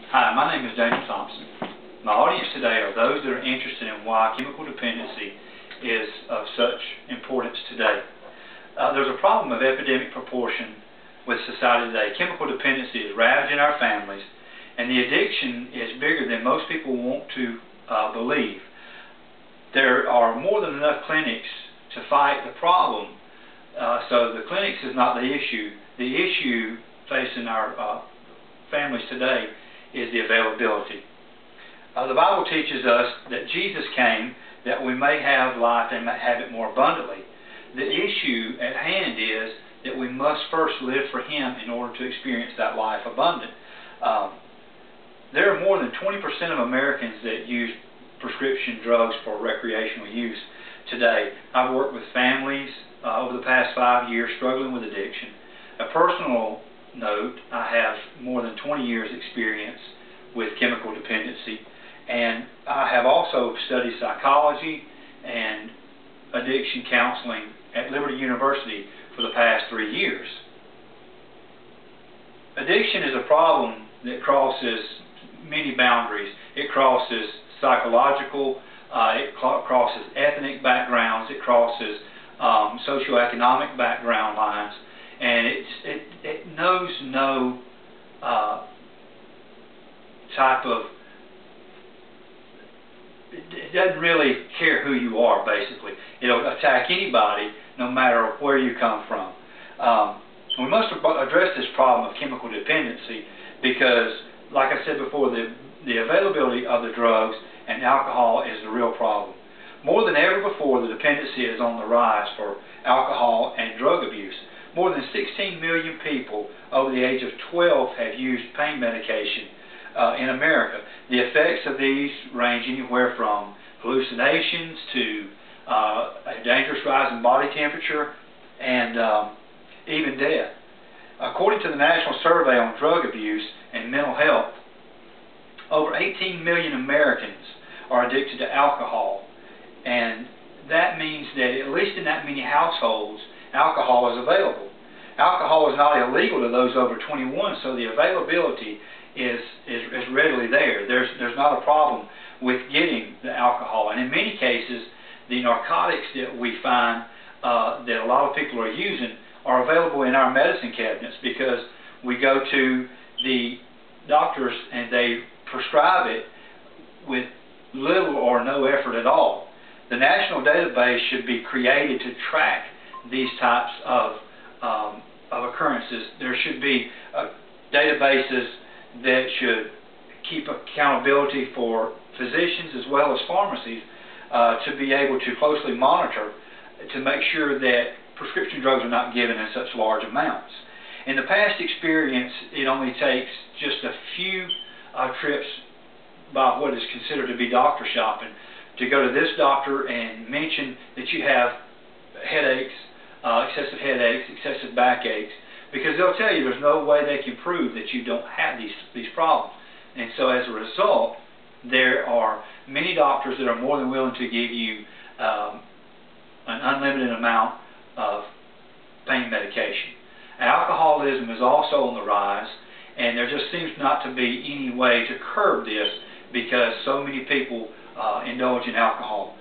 Hi, my name is Daniel Thompson. My audience today are those that are interested in why chemical dependency is of such importance today. There's a problem of epidemic proportion with society today. Chemical dependency is ravaging our families, and the addiction is bigger than most people want to believe. There are more than enough clinics to fight the problem, so the clinics is not the issue. The issue facing our families today is the availability. The Bible teaches us that Jesus came that we may have life and may have it more abundantly. The issue at hand is that we must first live for Him in order to experience that life abundant. There are more than 20% of Americans that use prescription drugs for recreational use today. I've worked with families over the past 5 years struggling with addiction. A personal note, I have more than 20 years experience with chemical dependency, and I have also studied psychology and addiction counseling at Liberty University for the past 3 years. Addiction is a problem that crosses many boundaries. It crosses psychological, it crosses ethnic backgrounds, it crosses socioeconomic background lines, and it knows no type of, it doesn't really care who you are, basically. It'll attack anybody no matter where you come from. We must address this problem of chemical dependency because, like I said before, the availability of the drugs and alcohol is the real problem. More than ever before, the dependency is on the rise for alcohol and drug abuse. More than 16 million people over the age of 12 have used pain medication in America. The effects of these range anywhere from hallucinations to a dangerous rise in body temperature and even death. According to the National Survey on Drug Abuse and Mental Health, over 18 million Americans are addicted to alcohol, and that means that at least in that many households, alcohol is available. Alcohol is not illegal to those over 21, so the availability is readily there. There's not a problem with getting the alcohol, and in many cases, the narcotics that we find that a lot of people are using are available in our medicine cabinets because we go to the doctors and they prescribe it with little or no effort at all. The national database should be created to track these types of occurrences. There should be databases that should keep accountability for physicians as well as pharmacies to be able to closely monitor to make sure that prescription drugs are not given in such large amounts. In the past experience, it only takes just a few trips by what is considered to be doctor shopping to go to this doctor and mention that you have headaches, excessive headaches, excessive backaches, because they'll tell you there's no way they can prove that you don't have these problems. And so as a result, there are many doctors that are more than willing to give you an unlimited amount of pain medication. Alcoholism is also on the rise, and there just seems not to be any way to curb this because so many people indulge in alcohol.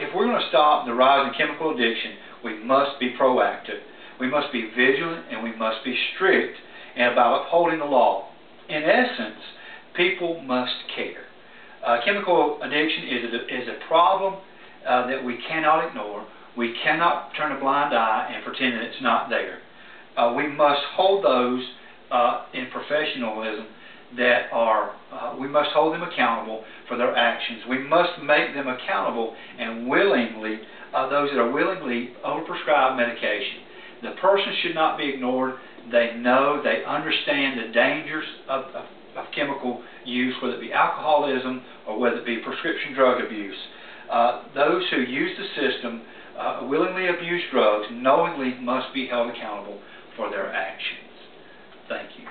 If we're going to stop the rise in chemical addiction, we must be proactive. We must be vigilant and we must be strict about upholding the law. In essence, people must care. Chemical addiction is a problem that we cannot ignore. We cannot turn a blind eye and pretend that it's not there. We must hold those in professionalism that are, we must hold them accountable for their actions. We must make them accountable and willingly, those that are willingly overprescribed medication. The person should not be ignored. They know, they understand the dangers of chemical use, whether it be alcoholism or whether it be prescription drug abuse. Those who use the system, willingly abuse drugs, knowingly must be held accountable for their actions. Thank you.